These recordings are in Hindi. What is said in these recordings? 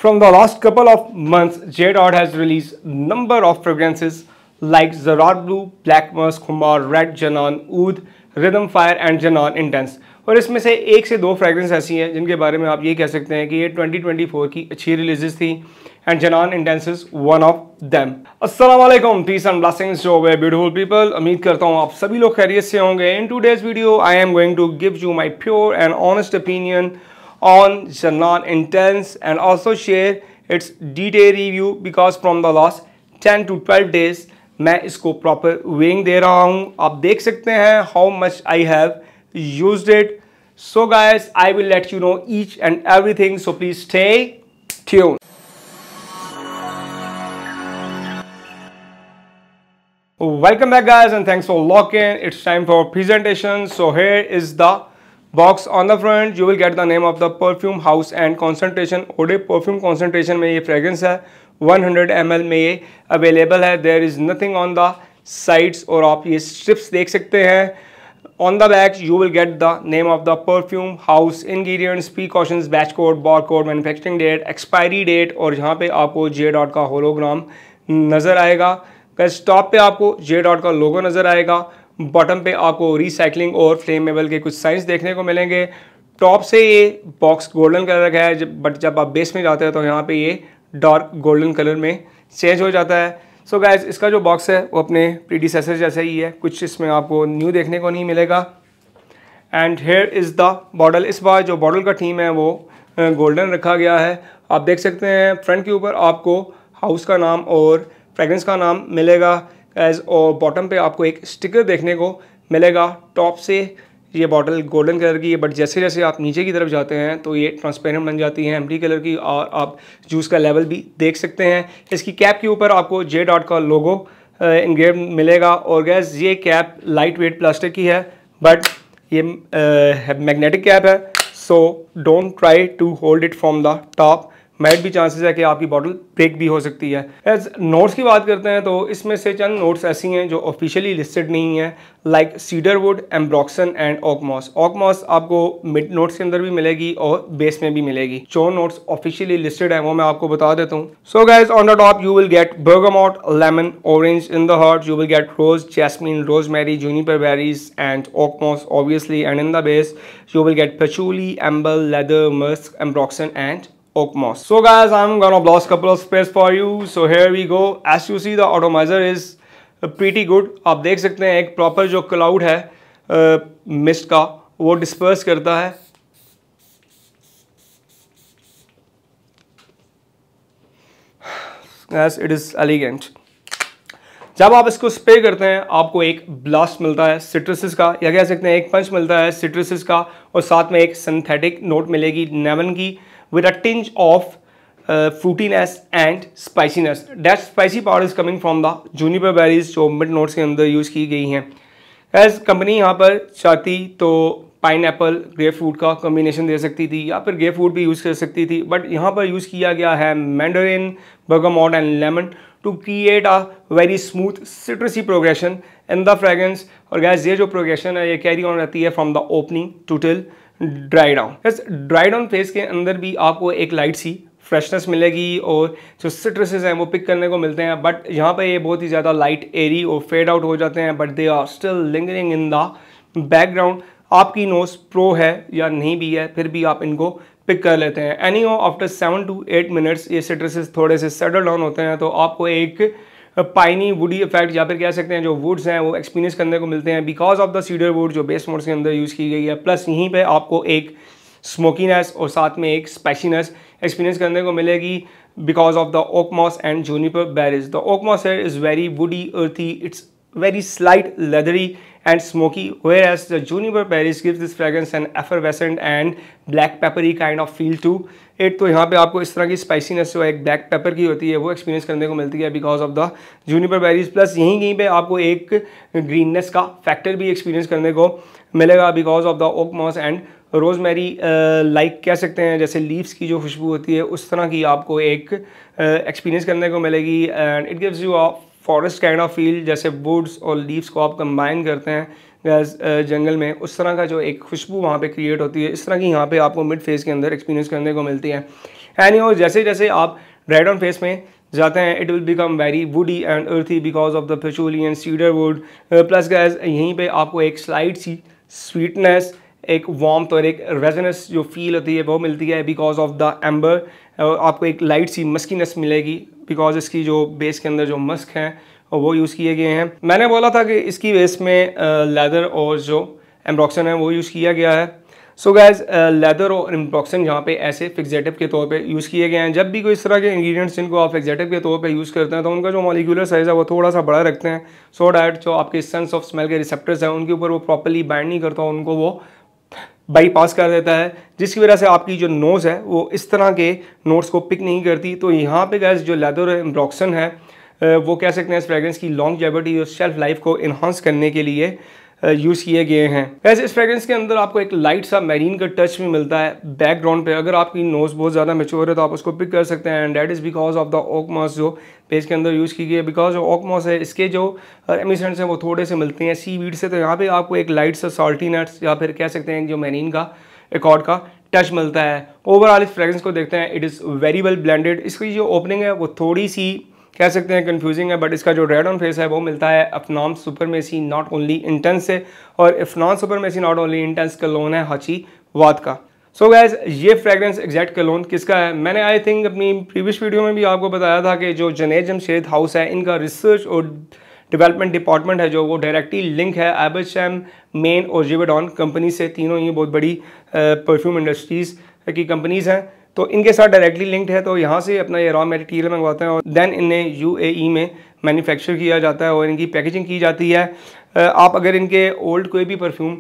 From the last couple of months, J Dot has released number of fragrances like Zarar Blue, Black Musk, Khumar, Red Janan, Oud, Rhythm Fire and Janan Intense। और इसमें से एक से दो फ्रेगरेंस ऐसी हैं जिनके बारे में आप ये कह सकते हैं कि ये 2024 की अच्छी रिलीजेस थी and Janan intense is one of them. अस्सलाम वालेकुम, peace and blessings to all beautiful people. उम्मीद करता हूँ आप सभी लोग खैरियत से होंगे। In today's video I am going to give you my pure and honest opinion on Janan Intense and also share its detailed review because from the last 10 to 12 days मैं इसको proper weighing दे रहा हूँ। आप देख सकते हैं how much I have used it. So guys, I will let you know each and everything, so please stay tuned. Welcome back guys and thanks for locking. It's time for presentation. So here is the box. On the front you will get the name of the perfume house and concentration. Eau de perfume concentration में ये fragrance है, 100 ml में ये available है. There is nothing on the sides और आप ये strips देख सकते हैं. On the back you will get the name of the perfume house, ingredients, precautions, batch code, barcode, manufacturing date, expiry date और यहाँ पे आपको J Dot का hologram नज़र आएगा. टॉप पे आपको J Dot का लोगो नज़र आएगा. बॉटम पे आपको रिसाइकलिंग और फ्लेमेबल के कुछ साइंस देखने को मिलेंगे. टॉप से ये बॉक्स गोल्डन कलर का है, बट जब आप बेस में जाते हैं तो यहाँ पे ये डार्क गोल्डन कलर में चेंज हो जाता है. सो गाइस, इसका जो बॉक्स है वो अपने प्रीडिसेसर जैसा ही है, कुछ इसमें आपको न्यू देखने को नहीं मिलेगा. And here is the bottle. इस बार जो बॉटल का थीम है वो गोल्डन रखा गया है. आप देख सकते हैं फ्रंट के ऊपर आपको हाउस का नाम और फ्रेगरेंस का नाम मिलेगा और बॉटम पे आपको एक स्टिकर देखने को मिलेगा. टॉप से ये बॉटल गोल्डन कलर की है, बट जैसे जैसे आप नीचे की तरफ जाते हैं तो ये ट्रांसपेरेंट बन जाती है, एम्प्टी कलर की, और आप जूस का लेवल भी देख सकते हैं. इसकी कैप के ऊपर आपको J Dot का लोगो इनग्रेव मिलेगा. और गैस, ये कैप लाइट वेट प्लास्टिक की है, बट ये मैग्नेटिक कैप है, so don't try to hold it from the top. मैट भी चांसेस है कि आपकी बॉटल ब्रेक भी हो सकती है. एज नोट्स की बात करते हैं तो इसमें से चंद नोट्स ऐसी हैं जो ऑफिशियली लिस्टेड नहीं है, like cedarwood, ambroxan and oak moss. Oak moss आपको मिड नोट्स के अंदर भी मिलेगी और बेस में भी मिलेगी. जो नोट्स ऑफिशियली लिस्टेड है वो मैं आपको बता देता हूँ. So guys, on the top you will get bergamot, lemon, orange. In the heart you will get rose, jasmine, rosemary, juniper berries and oak moss obviously, and in the base you will get patchouli, amber, leather, musk, ambroxan and oak moss. So guys, I'm gonna blast couple of space for you. So here we go. As you see, the atomizer is pretty good. आप देख सकते हैं एक प्रॉपर जो क्लाउड है मिस्ट का वो डिस्पर्स करता है. Yes, it is elegant. जब आप इसको स्प्रे करते हैं आपको एक ब्लास्ट मिलता है सिट्रसिस का, या कह सकते हैं एक पंच मिलता है सिट्रसिस का, और साथ में एक सिंथेटिक नोट मिलेगी नेवन की, with a tinge of fruitiness and spiciness. That spicy part is coming from the juniper berries जो मिड नोट्स के अंदर यूज़ की गई हैं. एज कंपनी यहाँ पर चाहती तो पाइन एप्पल ग्रेप फ्रूट का कॉम्बिनेशन दे सकती थी, या फिर ग्रेप फ्रूट भी यूज़ कर सकती थी, बट यहाँ पर यूज़ किया गया है mandarin, bergamot and lemon to create a very smooth citrusy progression in the fragrance. और गैस, ये जो प्रोग्रेशन है ये कैरी ऑन रहती है from the opening to till dry down. इस ड्राई डाउन फेज के अंदर भी आपको एक लाइट सी फ्रेशनेस मिलेगी और जो सिट्रसेस हैं वो पिक करने को मिलते हैं, बट यहाँ पे ये बहुत ही ज़्यादा लाइट एरी और फेड आउट हो जाते हैं, but they are still lingering in the background. आपकी नोज प्रो है या नहीं भी है, फिर भी आप इनको पिक कर लेते हैं. एनी आफ्टर 7 to 8 मिनट्स ये सिट्रसेस थोड़े से सेटल डाउन होते हैं, तो आपको एक पाइनी वुडी इफेक्ट, या फिर कह सकते हैं जो वुड्स हैं वो एक्सपीरियंस करने को मिलते हैं because of the cedar would जो बेस नोट्स के अंदर यूज़ की गई है. प्लस यहीं पे आपको एक स्मोकीनेस और साथ में एक स्पाइसीनेस एक्सपीरियंस करने को मिलेगी because of the oak moss and juniper berries. The oak moss here is very woody, earthy, it's very slight leathery and smoky, whereas the juniper berries gives this fragrance an effervescent and black peppery kind of feel to it. तो यहाँ पे आपको इस तरह की स्पाइसीनेस जो एक ब्लैक पेपर की होती है वो एक्सपीरियंस करने को मिलती है because of the Juniper berries. Plus यहीं पे आपको एक ग्रीननेस का फैक्टर भी एक्सपीरियंस करने को मिलेगा because of the oak moss and rosemary. Like कह सकते हैं जैसे लीव्स की जो खुशबू होती है उस तरह की आपको एक एक्सपीरियंस करने को मिलेगी. And it gives you a forest kind of feel, जैसे वुड्स और लीव्स को आप कंबाइन करते हैं जंगल में, उस तरह का जो एक खुशबू वहाँ पे क्रिएट होती है, इस तरह की यहाँ पे आपको मिड फेज के अंदर एक्सपीरियंस करने को मिलती है. एनीवे जैसे जैसे आप ड्राइड ऑन फेस में जाते हैं it will become very woody and earthy because of the patchouli and cedarwood. Plus guys यहीं पे आपको एक स्लाइट सी स्वीटनेस, एक वार्मथ और एक रेजनेस जो फील होती है वो मिलती है बिकॉज ऑफ द एम्बर। आपको एक लाइट सी मस्कीनेस मिलेगी बिकॉज इसकी जो बेस के अंदर जो मस्क हैं और वो यूज़ किए गए हैं। मैंने बोला था कि इसकी बेस में लेदर और जो एम्ब्रॉक्सन है वो यूज़ किया गया है। सो गैस लेदर और एम्ब्रॉक्सन यहाँ पे ऐसे फिक्सेटिव के तौर पे यूज़ किए गए हैं। जब भी कोई इस तरह के इंग्रेडिएंट्स जिनको आप फिक्सेटिव के तौर पे यूज़ करते हैं तो उनका जो मॉलिक्यूलर साइज़ है वो थोड़ा सा बड़ा रखते हैं सो डैट जो आपके सेंस ऑफ स्मेल के रिसेप्टर्स हैं उनके ऊपर वो प्रॉपरली बाइंड नहीं करता, उनको वो बाईपास कर देता है, जिसकी वजह से आपकी जो नोज़ है वो इस तरह के नोट्स को पिक नहीं करती। तो यहाँ पे गैस जो लेदर और एम्ब्रॉक्सन है वो कह सकते हैं इस फ्रेग्रेंस की लॉन्गजेविटी और शेल्फ लाइफ को इन्हांस करने के लिए यूज़ किए गए हैं। वैसे इस फ्रेग्रेंस के अंदर आपको एक लाइट सा मैरीन का टच भी मिलता है बैकग्राउंड पे। अगर आपकी नोज़ बहुत ज़्यादा मैच्योर है तो आप उसको पिक कर सकते हैं and that is because of the oak moss जो पेज के अंदर यूज़ की गई है। बिकॉज जो ओक मॉस है इसके जो एमिसेंट्स हैं वो थोड़े से मिलते हैं सी वीड से, तो यहाँ पे आपको एक लाइट सा सॉल्टी नट्स या फिर कह सकते हैं जो मैरीन का एकॉर्ड का टच मिलता है। ओवरऑल इस फ्रेग्रेंस को देखते हैं it is very well blended. इसकी जो ओपनिंग है वो थोड़ी सी कह सकते हैं कंफ्यूजिंग है, बट इसका जो रेड ऑन फेस है वो मिलता है Afnan supremacy not only intense से, और Afnan supremacy not only intense clone है हाची वाद का। सो गैस ये फ्रेग्रेंस एग्जैक्ट कलोन किसका है, मैंने आई थिंक अपनी प्रीवियस वीडियो में भी आपको बताया था कि जो जनेद जमशेद हाउस है इनका रिसर्च और डेवलपमेंट डिपार्टमेंट है जो वो डायरेक्टली लिंक है एबरशैम, मेन और जिवेडॉन कंपनी से। तीनों ये बहुत बड़ी परफ्यूम इंडस्ट्रीज़ की कंपनीज़ हैं तो इनके साथ डायरेक्टली लिंक्ड है। तो यहाँ से अपना ये रॉ मटेरियल मंगवाते हैं और देन इन्हें यूएई में मैन्युफैक्चर किया जाता है और इनकी पैकेजिंग की जाती है। आप अगर इनके ओल्ड कोई भी परफ्यूम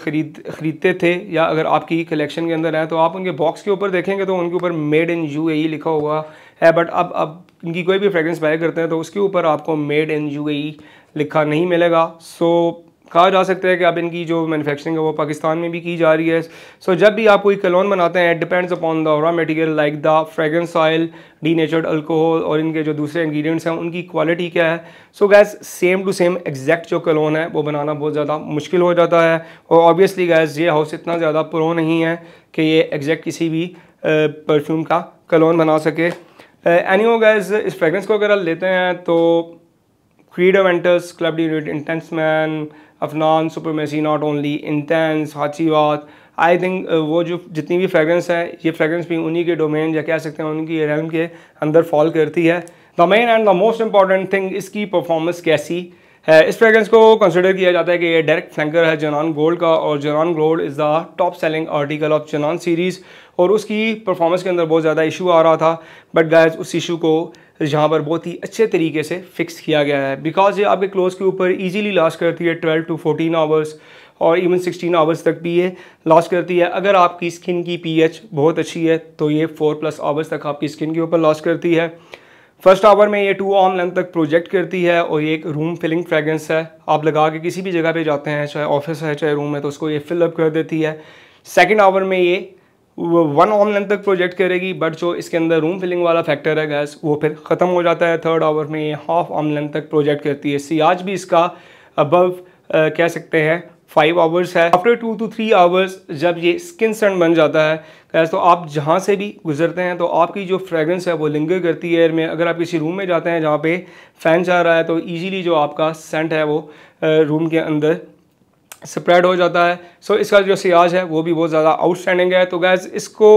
ख़रीदते थे या अगर आपकी कलेक्शन के अंदर है तो आप उनके बॉक्स के ऊपर देखेंगे तो उनके ऊपर मेड इन यूएई लिखा हुआ है, बट अब इनकी कोई भी फ्रेग्रेंस बाय करते हैं तो उसके ऊपर आपको मेड इन यूएई लिखा नहीं मिलेगा। सो कहा जा सकता है कि अब इनकी जो मैन्युफैक्चरिंग है वो पाकिस्तान में भी की जा रही है। सो जब भी आप कोई कलोन बनाते हैं depends upon the raw material like the fragrance oil, denatured alcohol और इनके जो दूसरे इंग्रेडिएंट्स हैं उनकी क्वालिटी क्या है। So guys same to same exact जो कलोन है वो बनाना बहुत ज़्यादा मुश्किल हो जाता है और ऑब्वियसली गैस ये हाउस इतना ज़्यादा प्रो नहीं है कि ये एग्जैक्ट किसी भी परफ्यूम का कलोन बना सके। एनीवे गैस इस फ्रेग्रेंस को अगर लेते हैं तो Creed Aventus, Club de Nuit, intense man, Afnan supremacy not only intense, हाची वाद, आई थिंक वो जो जितनी भी फ्रेग्रेंस है ये फ्रेग्रेंस भी उन्हीं के डोमेन या कह सकते हैं उनकी रेलम के अंदर फॉल करती है। The main and the most important thing इसकी परफॉर्मेंस कैसी है। इस फ्रेग्रेंस को कंसिडर किया जाता है कि ये डायरेक्ट फ्लैंकर है जनान गोल्ड का और Janan gold is the top selling article of Janan series और उसकी परफॉर्मेंस के अंदर बहुत ज़्यादा इशू आ रहा था, बट गाइस उस इशू को यहाँ पर बहुत ही अच्छे तरीके से फिक्स किया गया है बिकॉज ये आपके क्लोज के ऊपर इजीली लास्ट करती है 12 to 14 आवर्स और इवन 16 आवर्स तक भी ये लास्ट करती है। अगर आपकी स्किन की पीएच बहुत अच्छी है तो ये 4+ आवर्स तक आपकी स्किन के ऊपर लास्ट करती है। फर्स्ट आवर में ये 2 आर्म लेंथ तक प्रोजेक्ट करती है और ये एक रूम फिलिंग फ्रेग्रेंस है। आप लगा के किसी भी जगह पे जाते हैं चाहे ऑफिस है चाहे रूम है तो उसको ये फिल अप कर देती है। सेकेंड आवर में ये 1 आर्म लेंथ तक प्रोजेक्ट करेगी, बट जो इसके अंदर रूम फिलिंग वाला फैक्टर है गैस वो फिर ख़त्म हो जाता है। थर्ड आवर में ये 1/2 आर्म लेंथ तक प्रोजेक्ट करती है। सियाज भी इसका अबव कह सकते हैं 5 आवर्स है। आफ्टर 2 to 3 आवर्स जब ये स्किन सन बन जाता है गैस तो आप जहाँ से भी गुजरते हैं तो आपकी जो फ्रेग्रेंस है वो लिंगर करती है एयर में। अगर आप किसी रूम में जाते हैं जहाँ पे फ़ैन चल रहा है तो ईजीली जो आपका सेंट है वो रूम के अंदर स्प्रेड हो जाता है। सो इसका जो सियाज है वो भी बहुत ज़्यादा आउटस्टैंडिंग है। तो गैस इसको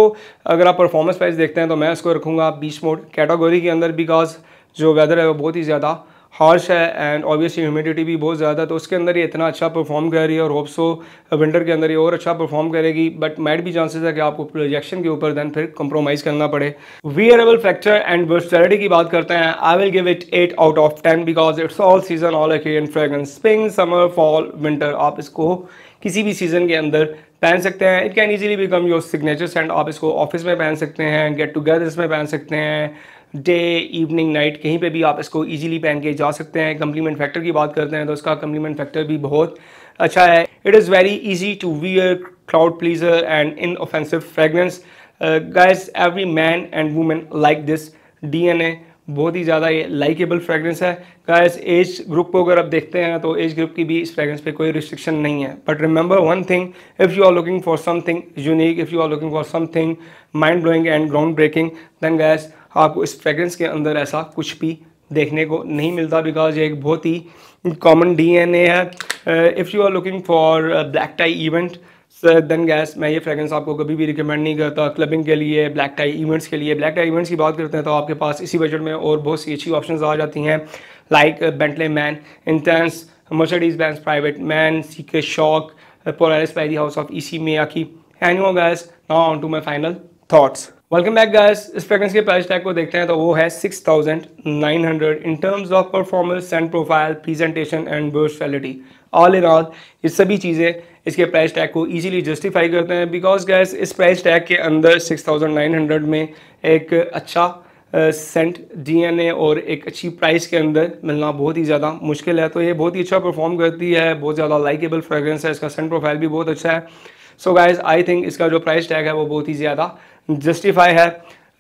अगर आप परफॉर्मेंस वाइज देखते हैं तो मैं इसको रखूँगा बीस्ट मोड कैटेगरी के अंदर बिकॉज जो वेदर है वो बहुत ही ज़्यादा हार्श है एंड ऑब्वियसली ह्यूमिडिटी भी बहुत ज़्यादा, तो उसके अंदर ये इतना अच्छा परफॉर्म कर रही है और होप सो विंटर के अंदर ये और अच्छा परफॉर्म करेगी, बट मैट भी चांसेस है कि आपको प्रोजेक्शन के ऊपर देन फिर कंप्रोमाइज़ करना पड़े। वियरेबल फैक्टर एंड वर्सटिलिटी की बात करते हैं, I will give it 8 out of 10 because it's all season all occasion fragrance, spring summer fall winter, आप इसको किसी भी सीज़न के अंदर पहन सकते हैं। It can easily become your signature scent. आप इसको ऑफिस में पहन सकते हैं, गेट टुगेदर्स में पहन सकते हैं, डे इवनिंग नाइट कहीं पे भी आप इसको इजीली पहन के जा सकते हैं। कम्प्लीमेंट फैक्टर की बात करते हैं तो इसका कम्प्लीमेंट फैक्टर भी बहुत अच्छा है। It is very easy to wear, crowd pleaser and inoffensive fragrance. Guys every man and women like this DNA बहुत ही ज़्यादा ये लाइकेबल फ्रेगरेंस है गाइस। एज ग्रुप को अगर आप देखते हैं तो एज ग्रुप की भी इस फ्रेगरेंस पे कोई रिस्ट्रिक्शन नहीं है। But remember one thing, if you are looking for something unique, if you are looking for something mind blowing and ground breaking, then guys आपको इस फ्रेगरेंस के अंदर ऐसा कुछ भी देखने को नहीं मिलता, बिकॉज ये एक बहुत ही कॉमन DNA है। If you are looking for black tie event, then guys मैं ये फ्रेगरेंस आपको कभी भी रिकमेंड नहीं करता क्लबिंग के लिए, ब्लैक टाई इवेंट्स के लिए। ब्लैक टाई इवेंट्स की बात करते हैं तो आपके पास इसी बजट में और बहुत सी अच्छी ऑप्शंस आ जाती हैं, like Bentley man, intense, Mercedes Benz private man, secret shock, Polaris by the house of Issey Miyake. Anyway guys, now on to my final thoughts. Welcome back guys. इस फ्रेगरेंस के प्राइस टैग को देखते हैं तो वो है 6900 in terms of performance, scent profile, presentation and versatility. All in all ये सभी चीज़ें इसके प्राइस टैग को इजीली जस्टिफाई करते हैं, बिकॉज गाइस इस प्राइस टैग के अंदर 6900 में एक अच्छा सेंट DNA और एक अच्छी प्राइस के अंदर मिलना बहुत ही ज़्यादा मुश्किल है। तो ये बहुत ही अच्छा परफॉर्म करती है, बहुत ज़्यादा लाइकेबल फ्रेगरेंस है, इसका सेंट प्रोफाइल भी बहुत अच्छा है। सो गाइज आई थिंक इसका जो प्राइस टैग है वो बहुत ही ज़्यादा जस्टिफाई है।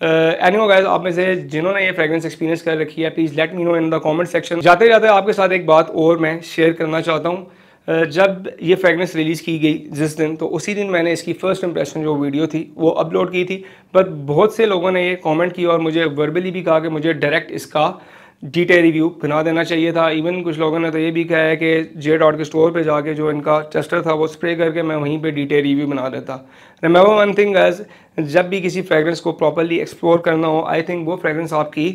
एनीवे गाइज, आप में से जिन्होंने ये फ्रेगरेंस एक्सपीरियंस कर रखी है, please let me know in the comment section. जाते जाते आपके साथ एक बात और मैं शेयर करना चाहता हूँ। जब ये फ्रेगरेंस रिलीज़ की गई जिस दिन, तो उसी दिन मैंने इसकी फ़र्स्ट इंप्रेशन जो वीडियो थी वो अपलोड की थी। बट बहुत से लोगों ने ये कमेंट किया और मुझे वर्बली भी कहा कि मुझे डायरेक्ट इसका डिटेल रिव्यू बना देना चाहिए था। इवन कुछ लोगों ने तो ये भी कहा है कि जे डॉट के स्टोर पे जाके जो इनका टेस्टर था वो स्प्रे करके मैं वहीं पे डिटेल रिव्यू बना देता। रिमेंबर वन थिंग गाइस, जब भी किसी फ्रेगरेंस को प्रॉपर्ली एक्सप्लोर करना हो, आई थिंक वो फ्रेगरेंस आपकी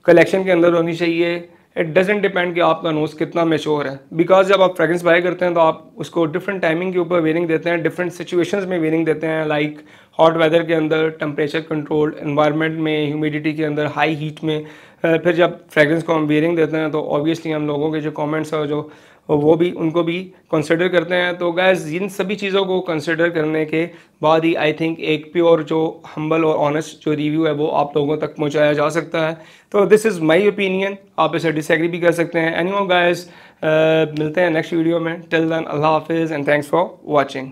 कलेक्शन के अंदर होनी चाहिए। इट डजेंट डिपेंड कि आपका नोज कितना मैच्योर है, बिकॉज जब आप फ्रेगरेंस बाय करते हैं तो आप उसको डिफरेंट टाइमिंग के ऊपर वेयरिंग देते हैं, डिफरेंट सिचुएशंस में वेयरिंग देते हैं, लाइक हॉट वेदर के अंदर, टेम्परेचर कंट्रोल्ड एनवायरनमेंट में, ह्यूमिडिटी के अंदर, हाई हीट में। फिर जब फ्रेगरेंस को हम वेयरिंग देते हैं तो ऑब्वियसली हम लोगों के जो कमेंट्स है जो वो भी उनको भी कंसिडर करते हैं। तो गैस इन सभी चीज़ों को कंसिडर करने के बाद ही आई थिंक एक प्योर जो हम्बल और ऑनेस्ट जो रिव्यू है वो आप लोगों तक पहुंचाया जा सकता है। तो दिस इज़ माय ओपिनियन, आप इसे डिसएग्री भी कर सकते हैं। एनीवे गाइस, मिलते हैं नेक्स्ट वीडियो में। टिल देन अल्लाह हाफिज़ एंड थैंक्स फॉर वॉचिंग।